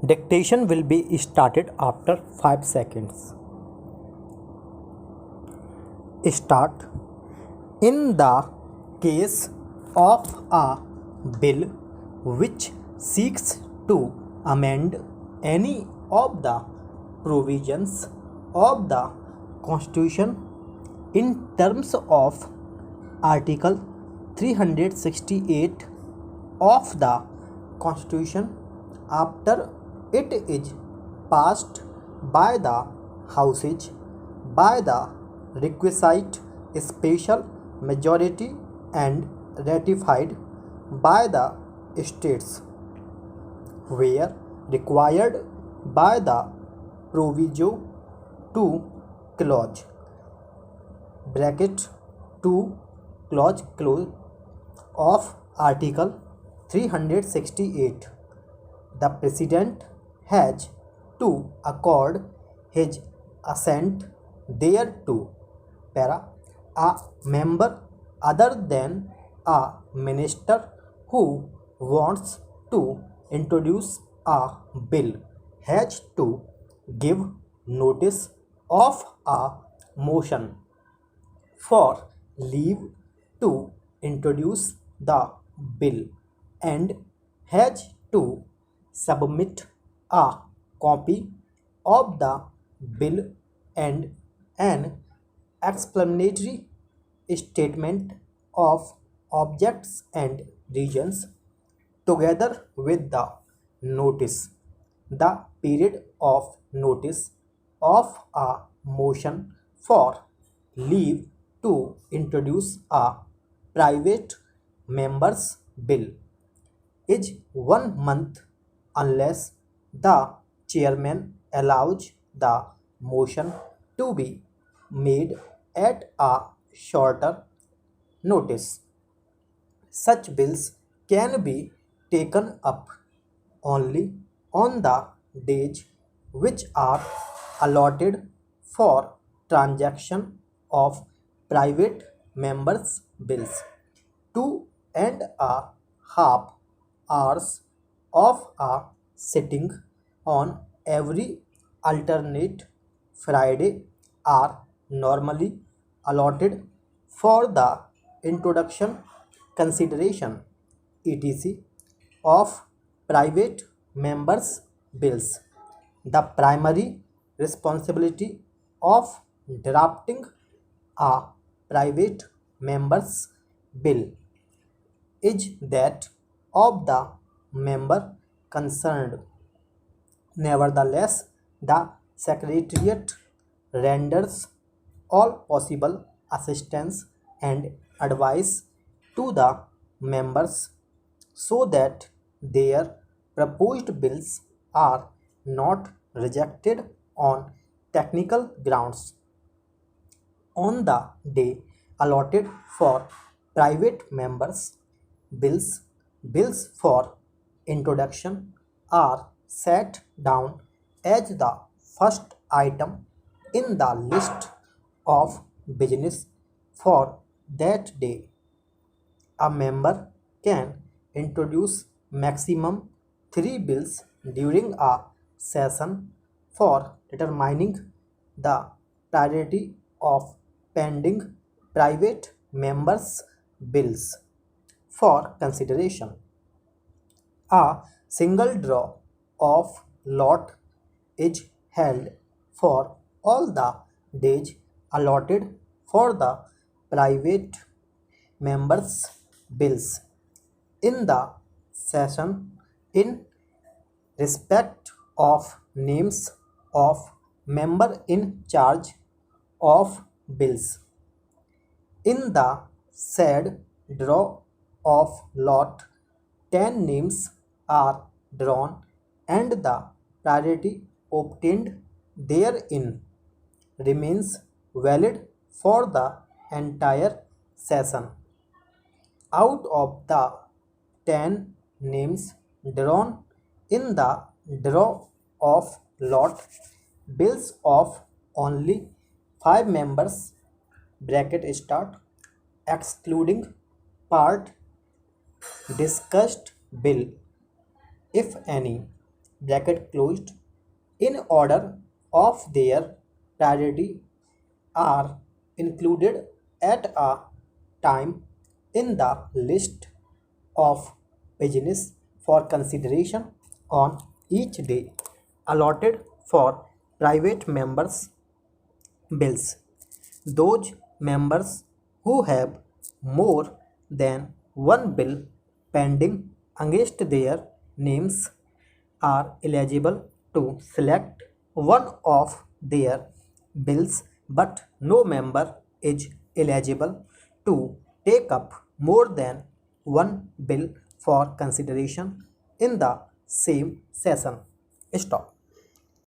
Dictation will be started after 5 seconds. Start. In the case of a bill which seeks to amend any of the provisions of the Constitution in terms of Article 368 of the Constitution after it is passed by the Houses by the requisite special majority and ratified by the states where required by the proviso 2 clause bracket 2 clause of Article 368, the President has to accord his assent thereto. Para. A member other than a minister who wants to introduce a bill has to give notice of a motion for leave to introduce the bill and has to submit a copy of the bill and an explanatory statement of objects and reasons together with the notice. The period of notice of a motion for leave to introduce a private member's bill is 1 month unless the chairman allows the motion to be made at a shorter notice. Such bills can be taken up only on the days which are allotted for transaction of private members' bills. 2.5 hours of a sitting on every alternate Friday are normally allotted for the introduction, consideration, etc. of private members' bills. The primary responsibility of drafting a private member's bill is that of the member concerned. Nevertheless, the Secretariat renders all possible assistance and advice to the members so that their proposed bills are not rejected on technical grounds. On the day allotted for private members' bills, bills for introduction are set down as the first item in the list of business for that day. A member can introduce maximum 3 bills during a session for determining the priority of pending private members' bills for consideration. A single draw of lot is held for all the days allotted for the private members' bills in the session in respect of names of member in charge of bills. In the said draw of lot, 10 names are drawn and the priority obtained therein remains valid for the entire session. Out of the 10 names drawn in the draw of lot, bills of only 5 members bracket start excluding part discussed bill if any bracket closed, in order of their priority are included at a time in the list of business for consideration on each day allotted for private members' bills. Those members who have more than one bill pending against their names are eligible to select one of their bills, but no member is eligible to take up more than one bill for consideration in the same session. Stop.